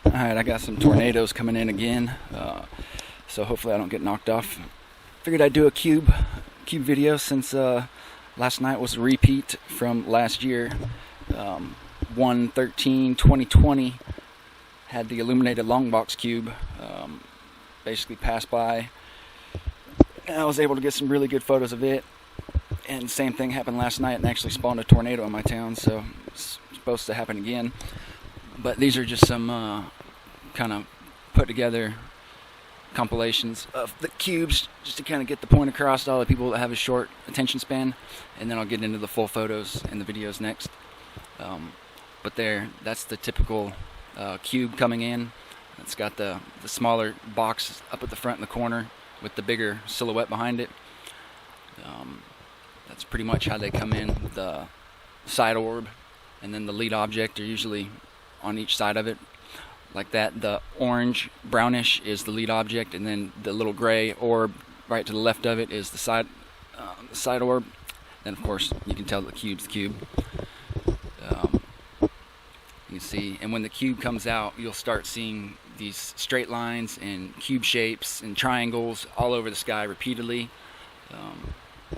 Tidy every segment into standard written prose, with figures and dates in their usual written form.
Alright, I got some tornadoes coming in again, so hopefully I don't get knocked off. Figured I'd do a cube video since last night was a repeat from last year. 1/13/2020 had the illuminated long box cube basically pass by, and I was able to get some really good photos of it. And same thing happened last night and actually spawned a tornado in my town, so it's supposed to happen again. But these are just some kind of put together compilations of the cubes just to kind of get the point across to all the people that have a short attention span, and then I'll get into the full photos and the videos next. But that's the typical cube coming in. It's got the smaller box up at the front in the corner with the bigger silhouette behind it. That's pretty much how they come in. The side orb and then the lead object are usually on each side of it, like that. The orange brownish is the lead object, and then the little gray orb right to the left of it is the side orb. Then of course you can tell the cube's the cube. You can see, and when the cube comes out, you'll start seeing these straight lines and cube shapes and triangles all over the sky repeatedly.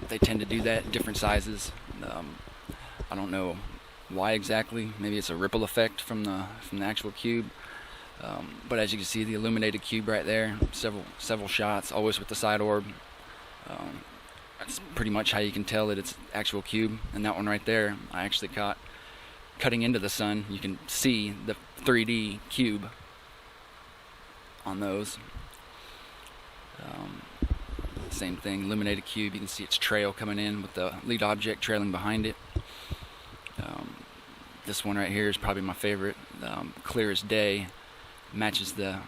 They tend to do that in different sizes. I don't know why exactly. Maybe it's a ripple effect from the actual cube. But as you can see, the illuminated cube right there, several shots, always with the side orb. That's pretty much how you can tell that it's actual cube. And that one right there, I actually caught cutting into the sun. You can see the 3D cube on those. Same thing, illuminated cube. You can see its trail coming in with the lead object trailing behind it. This one right here is probably my favorite. Clear as day, matches the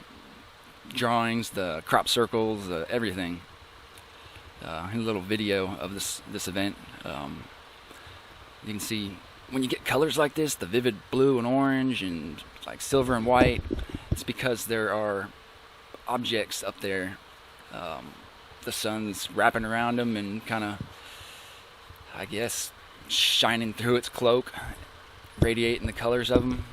drawings, the crop circles, everything. A little video of this event. You can see when you get colors like this, the vivid blue and orange and like silver and white, it's because there are objects up there. The sun's wrapping around them and kind of, I guess, shining through its cloak, radiating the colors of them.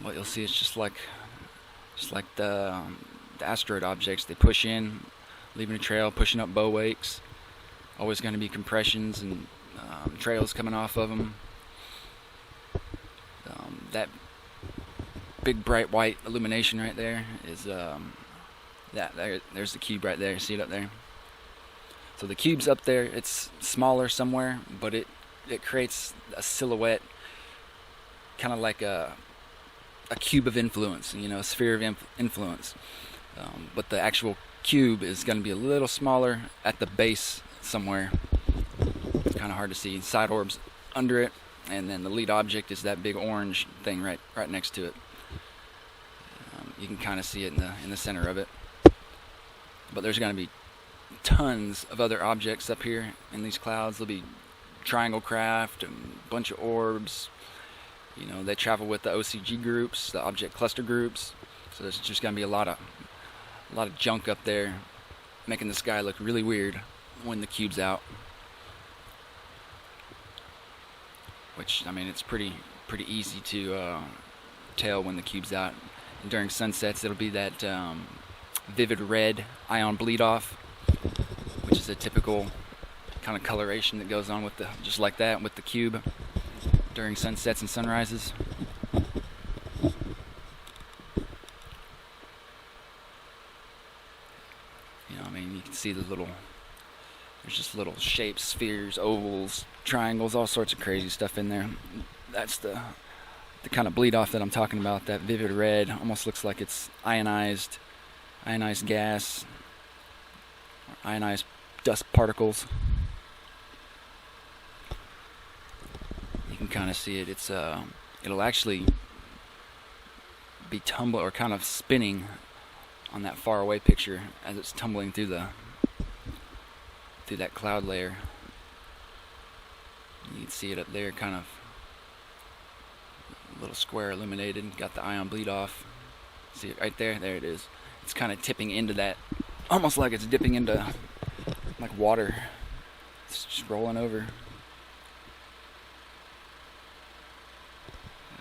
What you'll see is just like the asteroid objects. They push in, leaving a trail, pushing up bow wakes. Always going to be compressions and trails coming off of them. That big bright white illumination right there is there's the cube right there. See it up there? So the cube's up there. It's smaller somewhere, but it creates a silhouette, kind of like a cube of influence, a sphere of influence. But the actual cube is going to be a little smaller at the base somewhere. It's kind of hard to see. Side orbs under it, and then the lead object is that big orange thing right next to it. You can kind of see it in the center of it. But there's going to be tons of other objects up here in these clouds. There'll be triangle craft and a bunch of orbs. They travel with the OCG groups, the object cluster groups. So there's just going to be a lot of junk up there, making the sky look really weird when the cube's out. Which, I mean, it's pretty easy to tell when the cube's out. And during sunsets, it'll be that vivid red ion bleed off, which is a typical kind of coloration that goes on with just like that with the cube during sunsets and sunrises. I mean, you can see there's just little shapes, spheres, ovals, triangles, all sorts of crazy stuff in there. That's the kind of bleed off that I'm talking about. That vivid red almost looks like it's ionized gas, ionized dust particles. You can kind of see it. It'll actually be tumbling or kind of spinning on that far away picture as it's tumbling through that cloud layer. You can see it up there, kind of a little square illuminated, got the ion bleed off. See it right there? There it is. It's kind of tipping into that, almost like it's dipping into like water. It's just rolling over.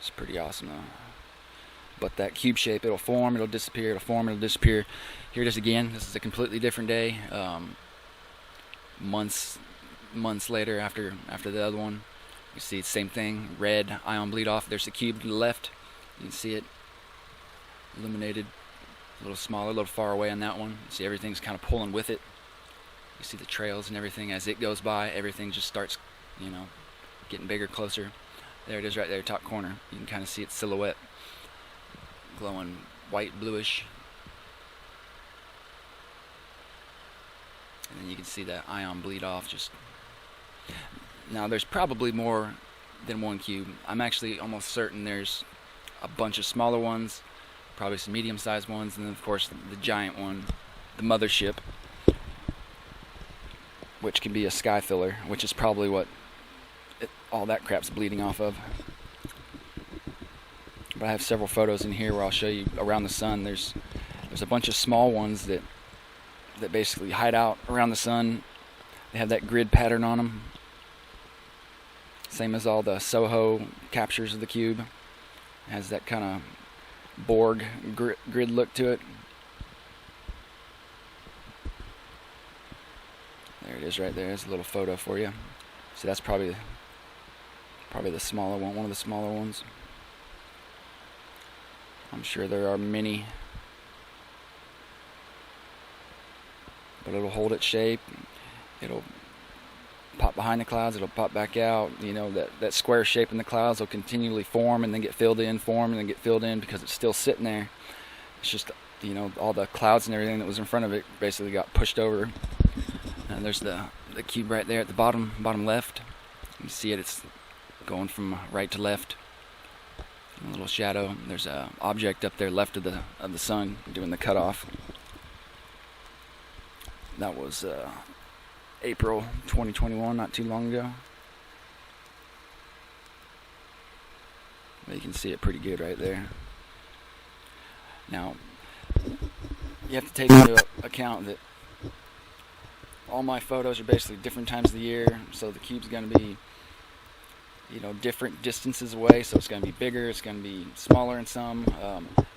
It's pretty awesome though. But that cube shape, it'll form, it'll disappear, it'll form, it'll disappear. Here it is again. This is a completely different day. Months later after the other one. You see the same thing, red ion bleed off. There's the cube to the left. You can see it illuminated, a little smaller, a little far away on that one. You see everything's kind of pulling with it. You see the trails and everything as it goes by. Everything just starts, getting bigger, closer. There it is right there, top corner. You can kind of see its silhouette glowing white, bluish. And then you can see that ion bleed off. Now there's probably more than one cube. I'm actually almost certain there's a bunch of smaller ones, probably some medium-sized ones, and then of course the giant one, the mothership, which can be a sky filler, which is probably what all that crap's bleeding off of. But I have several photos in here where I'll show you around the sun. There's a bunch of small ones that basically hide out around the sun. They have that grid pattern on them, same as all the Soho captures of the cube. It has that kind of Borg grid look to it. There it is right there. There's a little photo for you. So that's probably the smaller one, one of the smaller ones. I'm sure there are many, but it'll hold its shape. It'll pop behind the clouds, it'll pop back out. That square shape in the clouds will continually form and then get filled in, form and then get filled in, because it's still sitting there. It's just, all the clouds and everything that was in front of it basically got pushed over. And there's the cube right there at the bottom left. You see it, it's going from right to left. A little shadow. There's an object up there left of the sun doing the cutoff. That was April 2021, not too long ago. But you can see it pretty good right there. Now, you have to take into account that all my photos are basically different times of the year, so the cube's going to be different distances away, so it's going to be bigger, it's going to be smaller in some,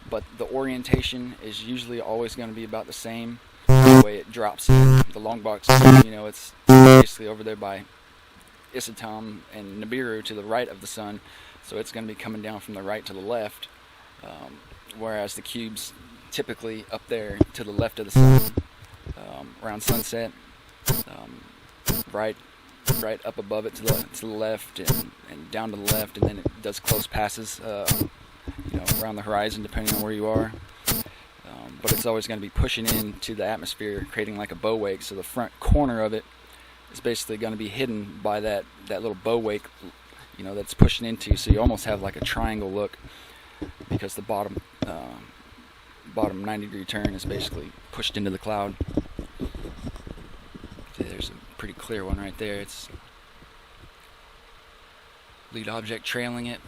but the orientation is usually always going to be about the same. The way it drops in the long box, it's basically over there by Isatom and Nibiru to the right of the sun, so it's going to be coming down from the right to the left, whereas the cube's typically up there to the left of the sun, around sunset, right up above it to the left and down to the left, and then it does close passes around the horizon depending on where you are. But it's always going to be pushing into the atmosphere, creating like a bow wake. So the front corner of it is basically going to be hidden by that little bow wake, that's pushing into. So you almost have like a triangle look, because the bottom 90-degree turn is basically pushed into the cloud. See, there's a pretty clear one right there. It's lead object trailing it.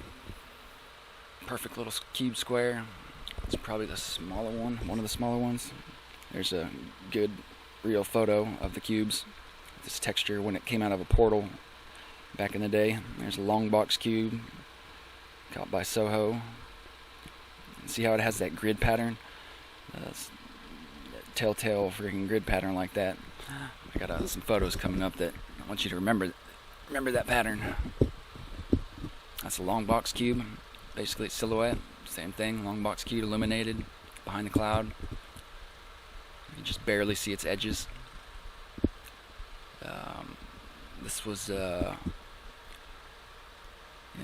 Perfect little cube square. It's probably the smaller one of the smaller ones. There's a good real photo of the cubes. This texture when it came out of a portal back in the day. There's a long box cube caught by Soho. See how it has that grid pattern? Telltale freaking grid pattern like that. I got some photos coming up that I want you to remember that pattern. That's a long box cube. Basically it's silhouette. Same thing, long box cube illuminated behind the cloud. You just barely see its edges. This was,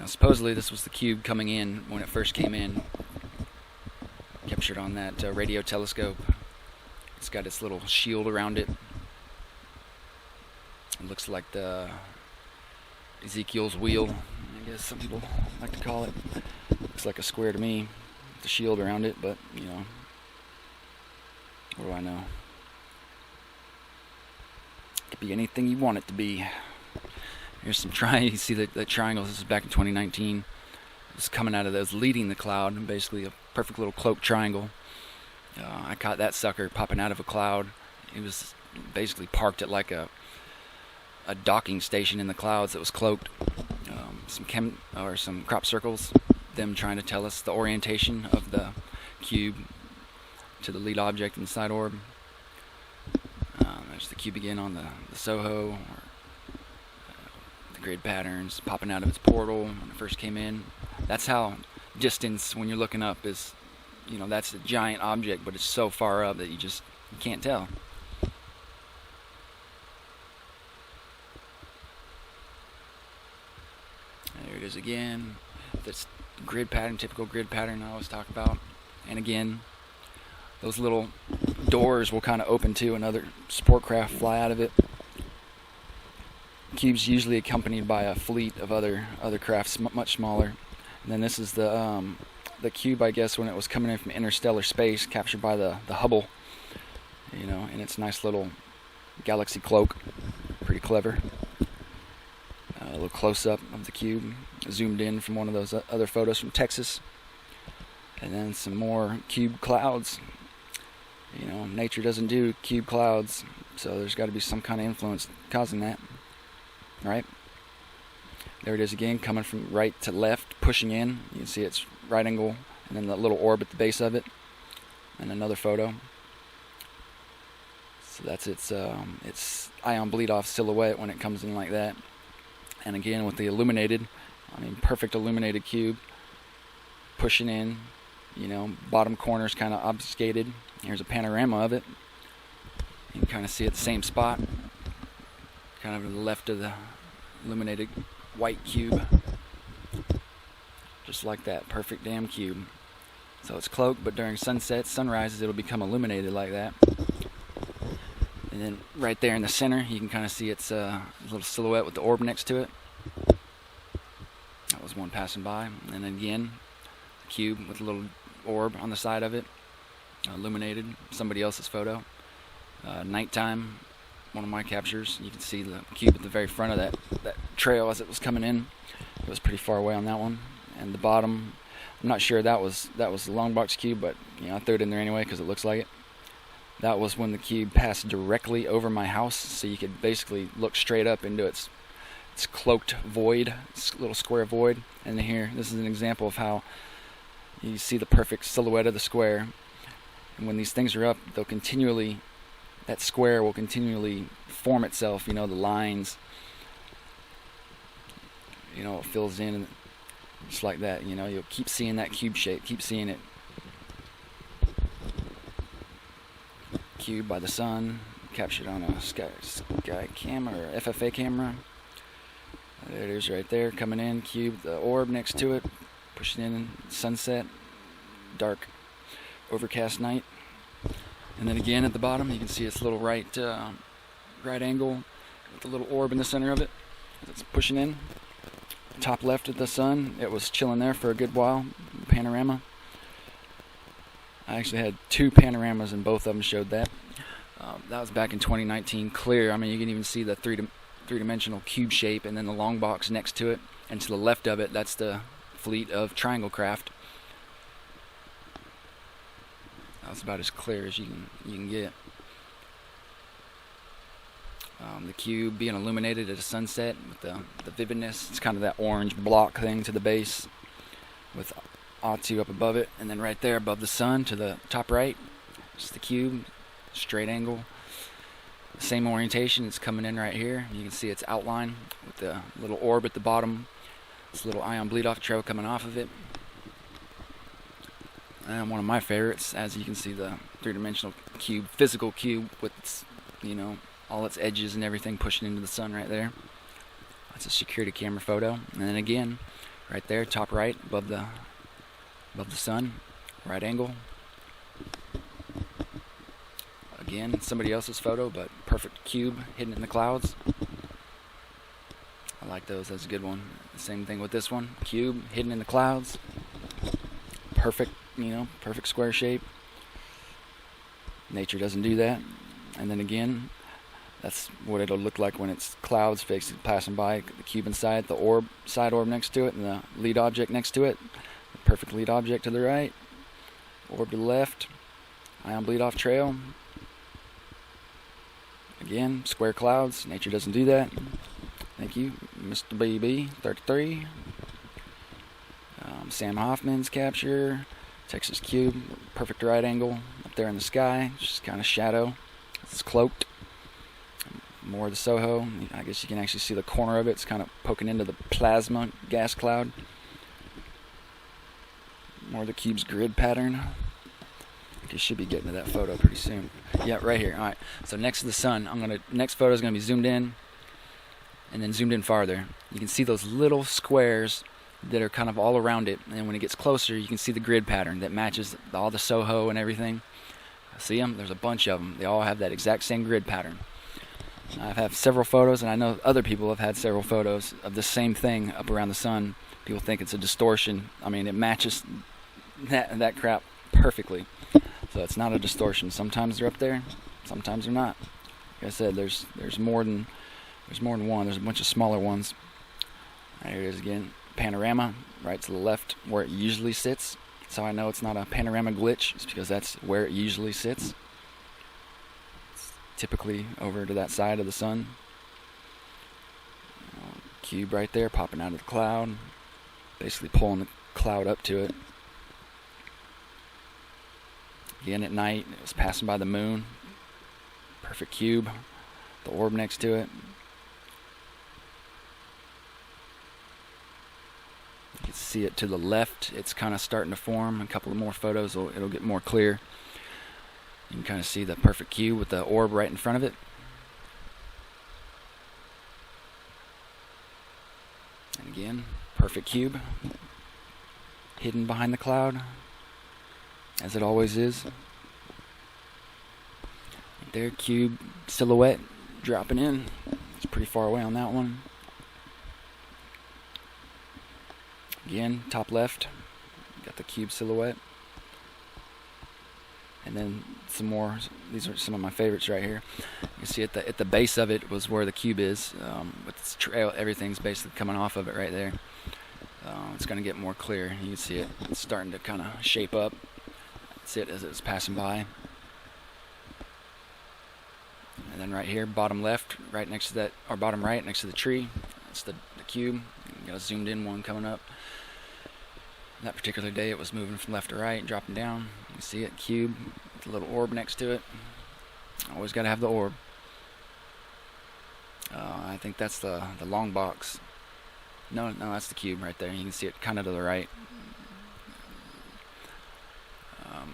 supposedly this was the cube coming in when it first came in. Captured on that radio telescope. It's got its little shield around it. It looks like the Ezekiel's wheel, I guess some people like to call it. Looks like a square to me, with a shield around it, but, what do I know? It could be anything you want it to be. Here's some you see the triangles. This is back in 2019. It's coming out of those, leading the cloud, and basically a perfect little cloaked triangle. I caught that sucker popping out of a cloud. It was basically parked at like a docking station in the clouds that was cloaked. Some crop circles them trying to tell us the orientation of the cube to the lead object in the side orb. There's the cube again on the Soho, or the grid patterns popping out of its portal when it first came in. That's how distance, when you're looking up, is, that's a giant object, but it's so far up that you can't tell. There it is again. That's grid pattern, typical grid pattern I always talk about. And again, those little doors will kind of open too, and other sport craft fly out of it. Cube's usually accompanied by a fleet of other crafts much smaller. And then this is the cube, I guess, when it was coming in from interstellar space, captured by the Hubble, in its nice little galaxy cloak. Pretty clever. A little close-up of the cube, zoomed in from one of those other photos from Texas. And then some more cube clouds. Nature doesn't do cube clouds, so there's got to be some kind of influence causing that. Right? There it is again, coming from right to left, pushing in. You can see it's right angle, and then the little orb at the base of it. And another photo. So that's its ion bleed off silhouette when it comes in like that. And again with the illuminated, perfect illuminated cube, pushing in. Bottom corner's kind of obfuscated. Here's a panorama of it. You can kind of see it the same spot, kind of to the left of the illuminated white cube. Just like that, perfect damn cube. So it's cloaked, but during sunsets, sunrises, it'll become illuminated like that. And then right there in the center, you can kind of see its little silhouette with the orb next to it. That was one passing by. And then again, the cube with a little orb on the side of it, illuminated. Somebody else's photo. Nighttime, one of my captures. You can see the cube at the very front of that trail as it was coming in. It was pretty far away on that one. And the bottom, I'm not sure that was the long box cube, but I threw it in there anyway because it looks like it. That was when the cube passed directly over my house, so you could basically look straight up into its cloaked void, its little square void. And here, this is an example of how you see the perfect silhouette of the square. And when these things are up, that square will continually form itself, the lines, it fills in, and just like that, you'll keep seeing that cube shape, keep seeing it. Cube by the sun, captured on a sky camera or FFA camera. There it is right there, coming in, cube, the orb next to it, pushing in, sunset, dark, overcast night. And then again at the bottom, you can see its little right angle with the little orb in the center of it. It's pushing in. Top left of the sun, it was chilling there for a good while. Panorama. I actually had two panoramas and both of them showed that. That was back in 2019, clear. You can even see the three-dimensional cube shape, and then the long box next to it. And to the left of it, that's the fleet of triangle craft. That was about as clear as you can get. The cube being illuminated at a sunset with the vividness. It's kind of that orange block thing to the base with A2 up above it, and then right there above the sun to the top right, just the cube, straight angle. Same orientation, it's coming in right here. You can see its outline with the little orb at the bottom. This little ion bleed off trail coming off of it. And one of my favorites, as you can see, the three-dimensional cube, physical cube with its, all its edges and everything pushing into the sun right there. That's a security camera photo. And then again, right there, top right, above the sun, right angle. Again, somebody else's photo, but perfect cube hidden in the clouds. I like those, that's a good one. Same thing with this one, cube hidden in the clouds. Perfect, perfect square shape. Nature doesn't do that. And then again, that's what it'll look like when it's clouds passing by, the cube inside, the orb, side orb next to it, and the lead object next to it. The perfect lead object to the right, orb to the left, ion bleed off trail. Again, square clouds, nature doesn't do that. Thank you, Mr. BB33. Sam Hoffman's capture, Texas cube, perfect right angle up there in the sky, just kind of shadow. It's cloaked. More of the Soho. I guess you can actually see the corner of it. It's kind of poking into the plasma gas cloud. More of the cube's grid pattern. You should be getting to that photo pretty soon. Yeah, right here. All right. So next to the sun, next photo is gonna be zoomed in, and then zoomed in farther. You can see those little squares that are kind of all around it, and when it gets closer, you can see the grid pattern that matches all the Soho and everything. See them? There's a bunch of them. They all have that exact same grid pattern. I've had several photos, and I know other people have had several photos of the same thing up around the sun. People think it's a distortion. I mean, it matches that crap perfectly. So it's not a distortion. Sometimes they're up there, sometimes they're not. Like I said, there's more than one. There's a bunch of smaller ones. There it is again. Panorama, right to the left, where it usually sits. That's how I know it's not a panorama glitch. It's because that's where it usually sits. Typically over to that side of the sun. Cube right there popping out of the cloud, basically pulling the cloud up to it. Again at night, it was passing by the moon. Perfect cube, the orb next to it. You can see it to the left. It's kind of starting to form. A couple of more photos, it'll get more clear. You can kind of see the perfect cube with the orb right in front of it. And again, perfect cube. Hidden behind the cloud, as it always is. Right there, cube silhouette dropping in. It's pretty far away on that one. Again, top left, got the cube silhouette. And then some more. These are some of my favorites right here. You can see at the base of it was where the cube is. With its trail, everything's basically coming off of it right there. It's going to get more clear. You can see it. It's starting to kind of shape up. That's it as it's passing by. And then right here, bottom left, right next to that, or bottom right next to the tree. That's the cube. You got a zoomed in one coming up. That particular day it was moving from left to right, dropping down. You can see it, cube, with a little orb next to it. Always got to have the orb. I think that's the long box. No, that's the cube right there. You can see it kind of to the right.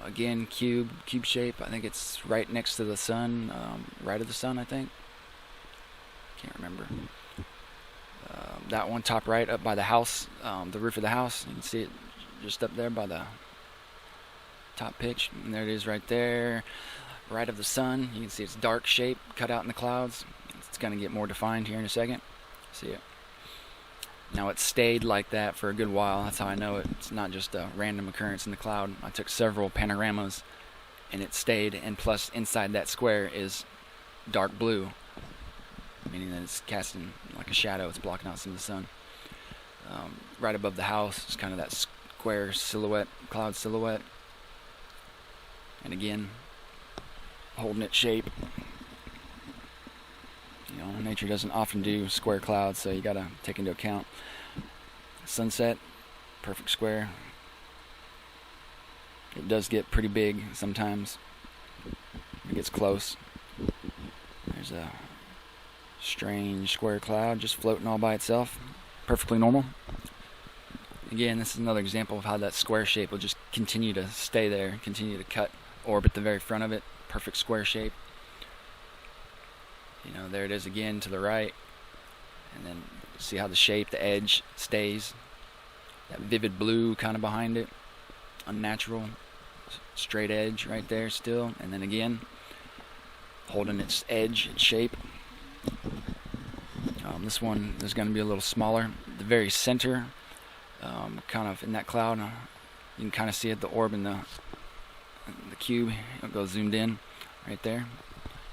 Again, cube shape. I think it's right next to the sun, right of the sun, I think. Can't remember. That one, top right, up by the house, the roof of the house. You can see it just up there by the top pitch. And there it is right there, right of the sun. You can see it's dark shape cut out in the clouds. It's going to get more defined here in a second. See it? Now it stayed like that for a good while. That's how I know it. It's not just a random occurrence in the cloud. I took several panoramas and it stayed, and plus inside that square is dark blue, meaning that it's casting like a shadow. It's blocking out some of the sun. Right above the house is kind of that square silhouette, cloud silhouette. And again, holding its shape. You know, nature doesn't often do square clouds, so you gotta take into account. Sunset, perfect square. It does get pretty big sometimes. It gets close. There's a strange square cloud just floating all by itself. Perfectly normal. Again, this is another example of how that square shape will just continue to stay there, continue to cut, orbit the very front of it. Perfect square shape. You know, there it is again to the right. And then see how the shape, the edge stays. That vivid blue kind of behind it. Unnatural. Straight edge right there still. And then again, holding its edge, its shape. This one is going to be a little smaller. The very center, kind of in that cloud, you can kind of see it, the orb in the cube. It'll go zoomed in right there.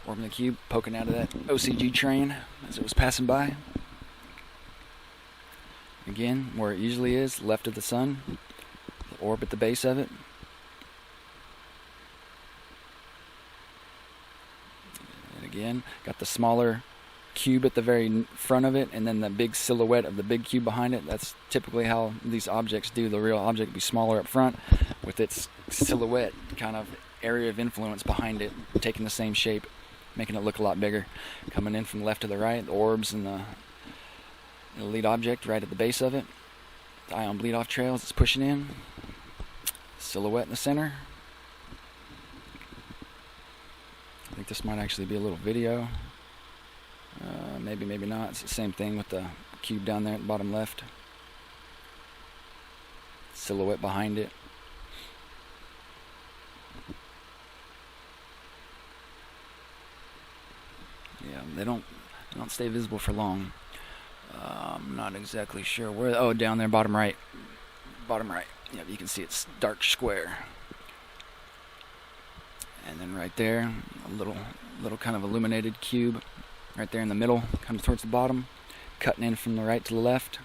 Orb in the cube poking out of that OCG train as it was passing by. Again, where it usually is, left of the sun. The orb at the base of it. And again, got the smaller cube at the very front of it, and then the big silhouette of the big cube behind it. That's typically how these objects do. The real object will be smaller up front with its silhouette kind of area of influence behind it, taking the same shape, making it look a lot bigger. Coming in from left to the right, the orbs and the lead object right at the base of it. The ion bleed off trails, it's pushing in. Silhouette in the center. I think this might actually be a little video. Maybe, maybe not. It's the same thing with the cube down there at the bottom left. Silhouette behind it. Yeah, they don't stay visible for long. I'm not exactly sure where. Oh, down there, bottom right. Bottom right. Yep, you can see it's dark square. And then right there, a little kind of illuminated cube right there in the middle, kind of towards the bottom, cutting in from the right to the left.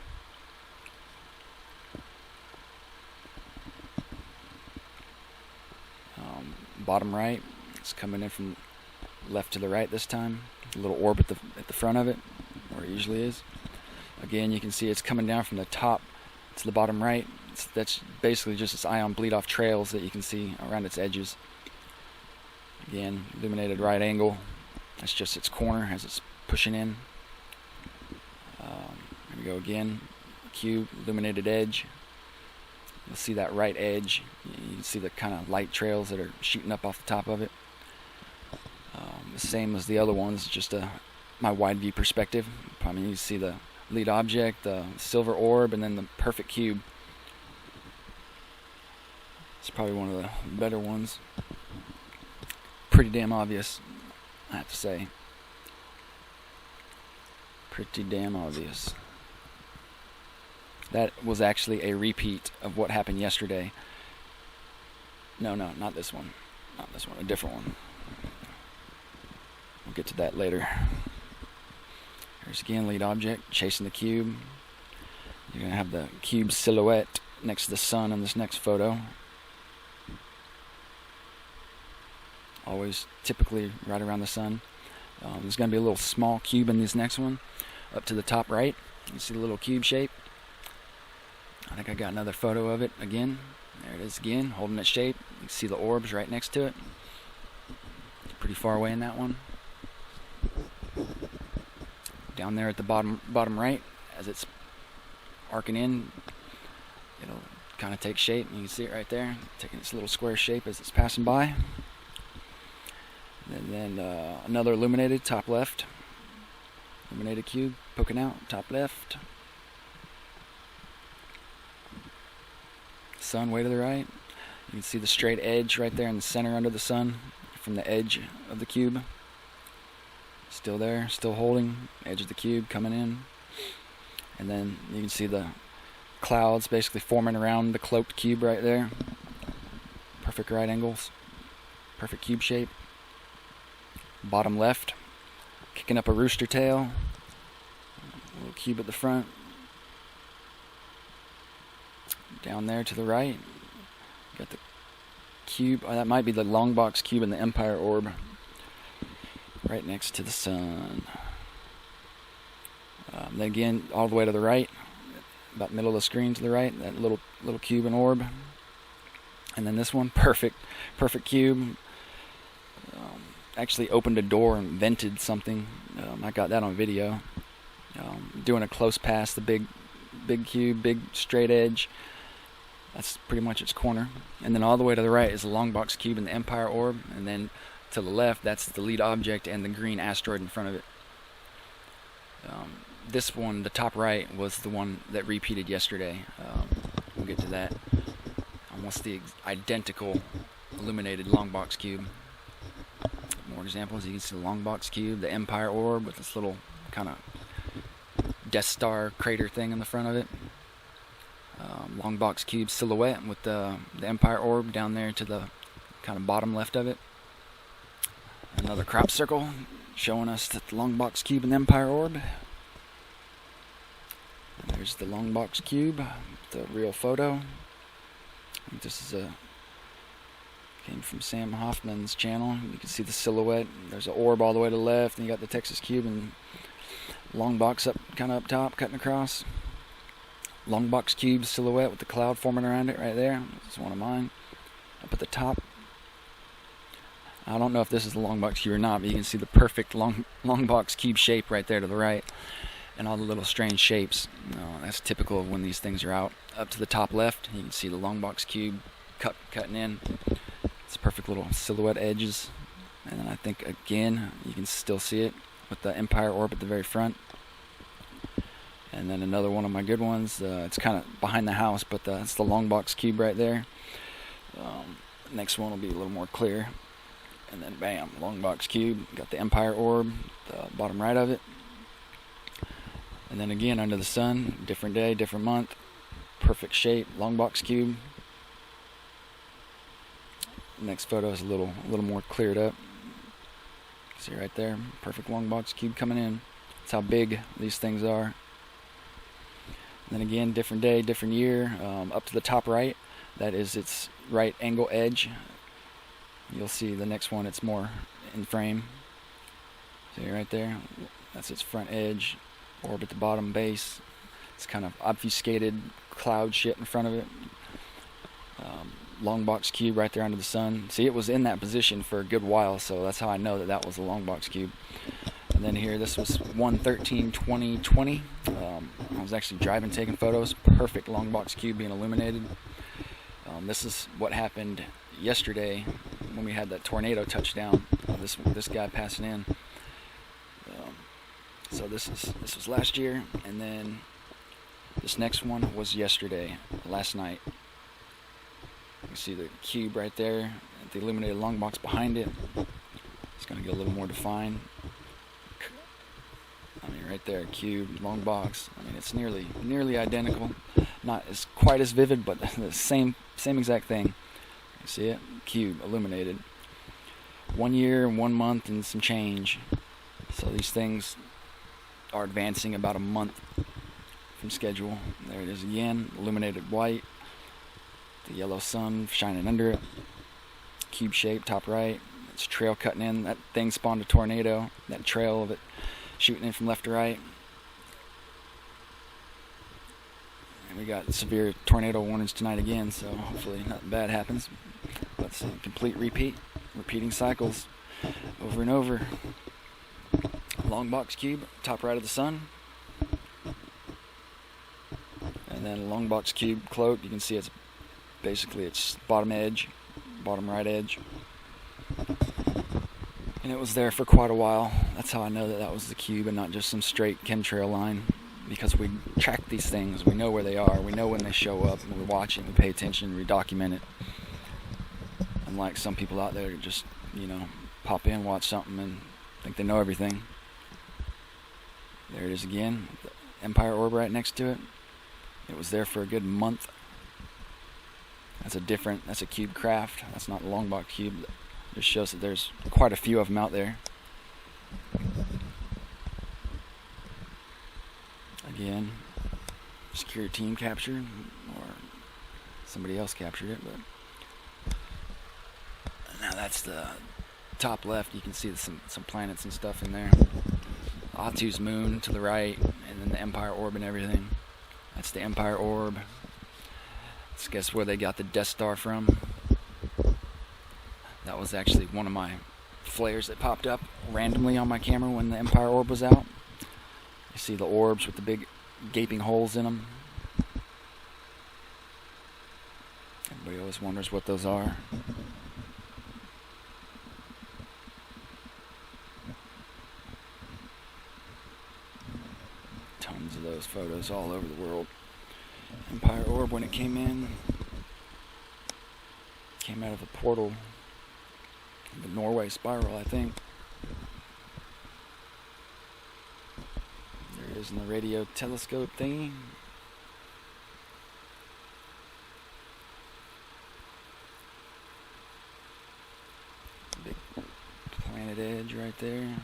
Bottom right, it's coming in from left to the right this time. A little orb at the front of it, where it usually is. Again, you can see it's coming down from the top to the bottom right. That's basically just its ion bleed off trails that you can see around its edges. Again, illuminated right angle. That's just its corner as it's pushing in. Here we go again. Cube, illuminated edge. You'll see that right edge. You can see the kind of light trails that are shooting up off the top of it. The same as the other ones, just my wide view perspective. I mean, you see the lead object, the silver orb, and then the perfect cube. It's probably one of the better ones. Pretty damn obvious, I have to say. Pretty damn obvious. That was actually a repeat of what happened yesterday. No, not this one. Not this one, a different one. We'll get to that later. Here's again, lead object, chasing the cube. You're going to have the cube silhouette next to the sun in this next photo. Always typically right around the sun. There's going to be a little small cube in this next one. Up to the top right, you see the little cube shape. I think I got another photo of it again. There it is again, holding its shape. You can see the orbs right next to it. It's pretty far away in that one. Down there at the bottom right, as it's arcing in, it'll kind of take shape. You can see it right there, taking its little square shape as it's passing by. And then another illuminated, top left. Illuminated cube, poking out, top left. Sun way to the right. You can see the straight edge right there in the center under the sun from the edge of the cube. Still there, still holding, edge of the cube coming in. And then you can see the clouds basically forming around the cloaked cube right there. Perfect right angles, perfect cube shape. Bottom left, kicking up a rooster tail. A little cube at the front. Down there to the right, got the cube. Oh, that might be the long box cube and the Empire orb. Right next to the sun. Then again, all the way to the right, about middle of the screen to the right, that little cube and orb. And then this one, perfect cube. Actually opened a door and vented something. I got that on video. Doing a close pass, the big cube, big straight edge. That's pretty much its corner. And then all the way to the right is the long box cube and the Empire orb. And then to the left, that's the lead object and the green asteroid in front of it. This one, the top right, was the one that repeated yesterday. We'll get to that. Almost the identical illuminated long box cube. More examples. You can see the long box cube, the Empire orb with this little kind of Death Star crater thing in the front of it. Long box cube silhouette with the Empire orb down there to the kind of bottom left of it. Another crop circle showing us the long box cube and Empire orb. And there's the long box cube, the real photo. I think this is came from Sam Hoffman's channel. You can see the silhouette. There's an orb all the way to the left, and you got the Texas cube, and Long box kind of up top, cutting across. Long box cube silhouette with the cloud forming around it right there. It's one of mine. Up at the top. I don't know if this is the long box cube or not, but you can see the perfect long box cube shape right there to the right, and all the little strange shapes. That's typical of when these things are out. Up to the top left, you can see the long box cube cutting in. It's perfect little silhouette edges. And then I think again you can still see it with the Empire orb at the very front. And then another one of my good ones, it's kind of behind the house, but it's the long box cube right there. Next one will be a little more clear. And then bam, long box cube, got the Empire orb, the bottom right of it. And then again, under the sun, different day, different month, perfect shape, long box cube. Next photo is a little more cleared up. See right there, perfect long box cube coming in. That's how big these things are. And then again, different day, different year. Up to the top right, that is its right angle edge. You'll see the next one, it's more in frame. See right there, that's its front edge. Orb at the bottom base. It's kind of obfuscated cloud shit in front of it. Long box cube right there under the sun. See, it was in that position for a good while, so that's how I know that was a long box cube. And then here, this was 1/13/2020. I was actually driving, taking photos. Perfect long box cube being illuminated. This is what happened yesterday when we had that tornado touchdown. This guy passing in. So this was last year, and then this next one was yesterday, last night. You can see the cube right there, the illuminated long box behind it. It's going to get a little more defined. I mean, right there, cube, long box. I mean, it's nearly identical. Not as quite as vivid, but the same exact thing. You see it? Cube, illuminated. 1 year, 1 month, and some change. So these things are advancing about a month from schedule. There it is again, illuminated white. The yellow sun shining under it. Cube shape, top right. It's trail cutting in. That thing spawned a tornado. That trail of it shooting in from left to right. And we got severe tornado warnings tonight again, so hopefully nothing bad happens. But it's a complete repeating cycles over and over. Long box cube, top right of the sun. And then a long box cube cloak. You can see it's basically its bottom edge, bottom right edge. And it was there for quite a while. That's how I know that was the cube and not just some straight chemtrail line. Because we track these things, we know where they are, we know when they show up, and we watch it, we pay attention, we document it. Unlike some people out there that just, pop in, watch something, and think they know everything. There it is again, the Empire orb right next to it. It was there for a good month. That's a cube craft. That's not a long box cube. Just shows that there's quite a few of them out there. Again, secure team captured, or somebody else captured it, but now that's the top left. You can see some planets and stuff in there. Atu's moon to the right, and then the Empire orb and everything. That's the Empire orb. Let's guess where they got the Death Star from. That was actually one of my flares that popped up randomly on my camera when the Empire orb was out. You see the orbs with the big gaping holes in them. Everybody always wonders what those are. Tons of those photos all over the world. Empire orb, when it came out of a portal, the Norway spiral, I think. There it is in the radio telescope thingy. Big planet edge right there.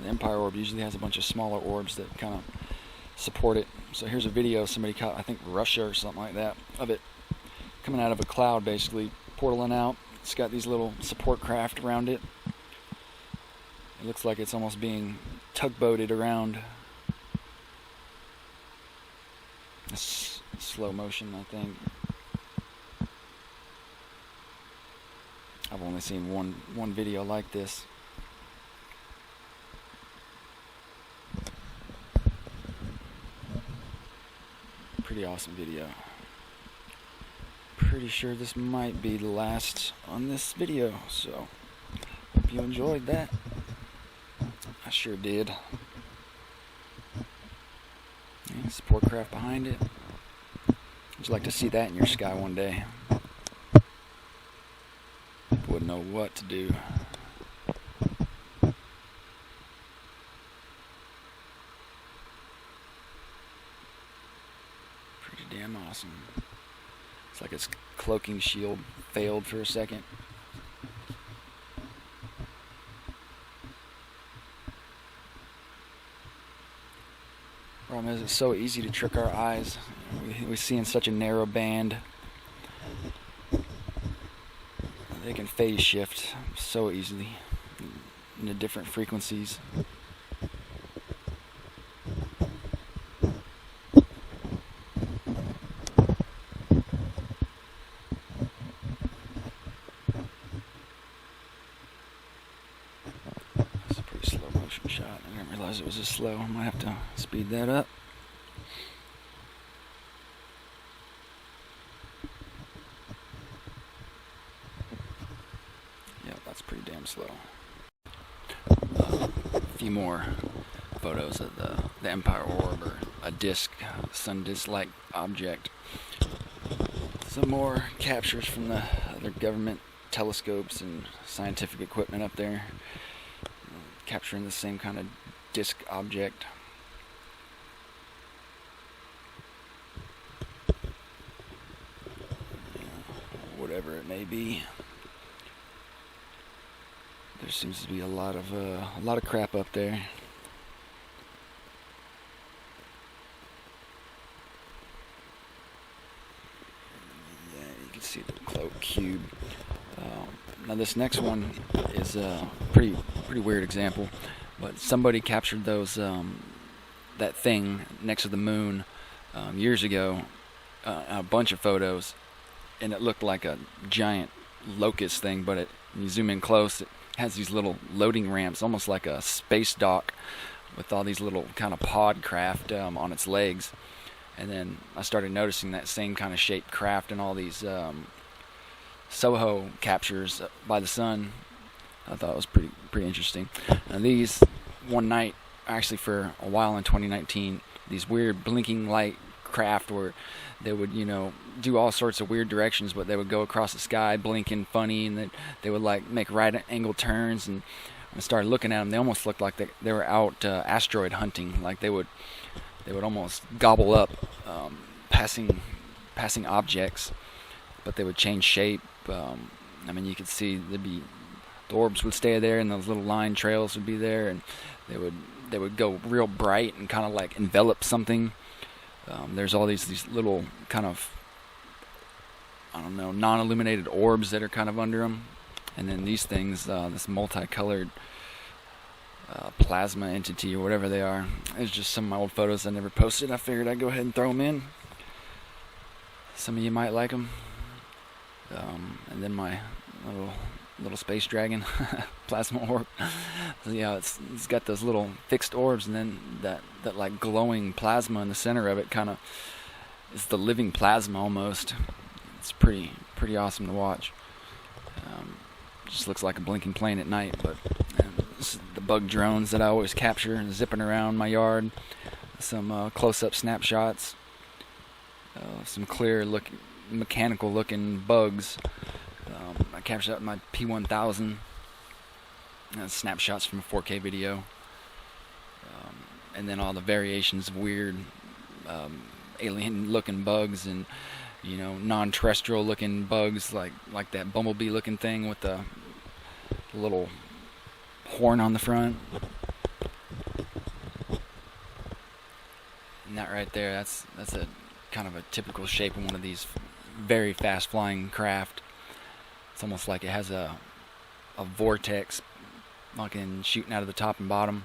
The Empire orb usually has a bunch of smaller orbs that kind of support it. So here's a video somebody caught, I think Russia or something like that, of it coming out of a cloud, basically portaling out. It's got these little support craft around it. It looks like it's almost being tugboated around. It's slow motion, I think. I've only seen one video like this. Pretty awesome video. Pretty sure this might be the last on this video, so hope you enjoyed that. I sure did. Yeah, support craft behind it. Would you like to see that in your sky one day? Wouldn't know what to do. Pretty damn awesome. It's like its cloaking shield failed for a second. Problem is, it's so easy to trick our eyes. We see in such a narrow band. They can phase shift so easily into different frequencies. It's a pretty slow motion shot. I didn't realize it was this slow. I might have to speed that up. That's pretty damn slow. A few more photos of the Empire Orb, or a disk, sun disk-like object. Some more captures from the other government telescopes and scientific equipment up there, capturing the same kind of disk object. Whatever it may be. There seems to be a lot of crap up there. Yeah, you can see the cloak cube. Now this next one is a pretty weird example, but somebody captured those that thing next to the moon years ago, a bunch of photos, and it looked like a giant locust thing. But when you zoom in close, it has these little loading ramps, almost like a space dock, with all these little kind of pod craft on its legs. And then I started noticing that same kind of shaped craft in all these Soho captures by the sun. I thought it was pretty interesting. And these, one night, actually for a while in 2019, these weird blinking light craft where they would, do all sorts of weird directions, but they would go across the sky blinking funny, and then they would like make right angle turns. And when I started looking at them, they almost looked like they were out asteroid hunting. Like they would almost gobble up passing objects, but they would change shape. You could see the orbs would stay there, and those little line trails would be there, and they would go real bright and kind of like envelop something. There's all these little kind of, non-illuminated orbs that are kind of under them. And then these things, this multicolored plasma entity or whatever they are. It's just some of my old photos I never posted. I figured I'd go ahead and throw them in. Some of you might like them. And then my little space dragon plasma orb. So yeah, it's got those little fixed orbs, and then that like glowing plasma in the center of it kind of is the living plasma almost. It's pretty awesome to watch. Just looks like a blinking plane at night. But this is the bug drones that I always capture and zipping around my yard. Some close-up snapshots. Some clear mechanical looking bugs. I captured that with my P1000. Snapshots from a 4K video. And then all the variations of weird alien looking bugs, and non-terrestrial looking bugs, like that bumblebee looking thing with the little horn on the front. And that right there, that's a kind of a typical shape of one of these very fast flying craft. It's almost like it has a vortex fucking shooting out of the top and bottom.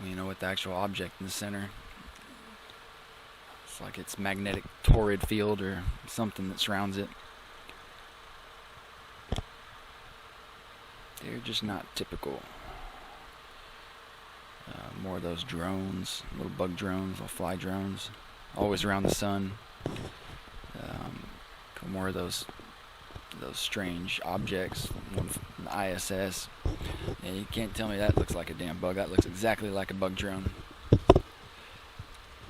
You know, with the actual object in the center. It's like it's magnetic torrid field or something that surrounds it. They're just not typical. More of those drones, little bug drones, little fly drones, always around the sun. More of those strange objects, one from the ISS. Yeah, you can't tell me that looks like a damn bug. That looks exactly like a bug drone.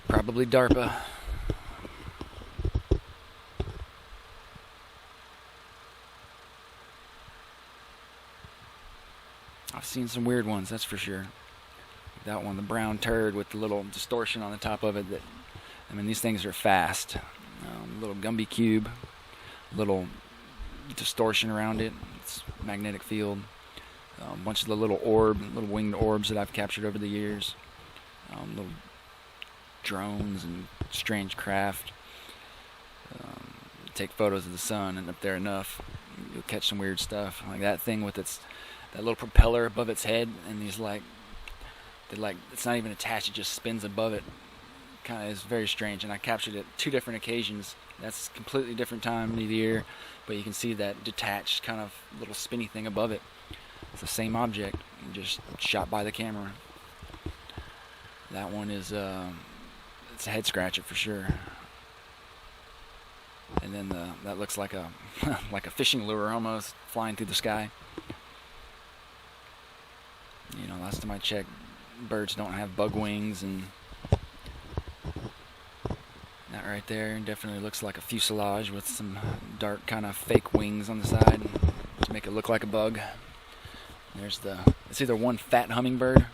Probably DARPA. I've seen some weird ones, that's for sure. That one, the brown turd with the little distortion on the top of it. These things are fast. Little Gumby cube, little distortion around it. It's magnetic field. A bunch of the little winged orbs that I've captured over the years. Little drones and strange craft. Take photos of the sun, and up there enough, you'll catch some weird stuff. Like that thing with that little propeller above its head, and it's not even attached; it just spins above it. Kind of is very strange, and I captured it 2 different occasions. That's a completely different time of the year, but you can see that detached kind of little spinny thing above it. It's the same object, just shot by the camera. That one is it's a head scratcher for sure. And then that looks like a like a fishing lure almost flying through the sky. You know, last time I checked, birds don't have bug wings, and that right there definitely looks like a fuselage with some dark kind of fake wings on the side to make it look like a bug. It's either one fat hummingbird,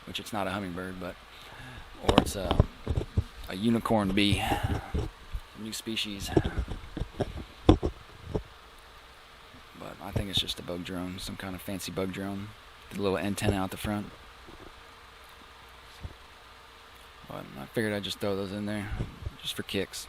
which it's not a hummingbird, or it's a unicorn bee, a new species. But I think it's just a bug drone, some kind of fancy bug drone, with a little antenna out the front. But I figured I'd just throw those in there, just for kicks.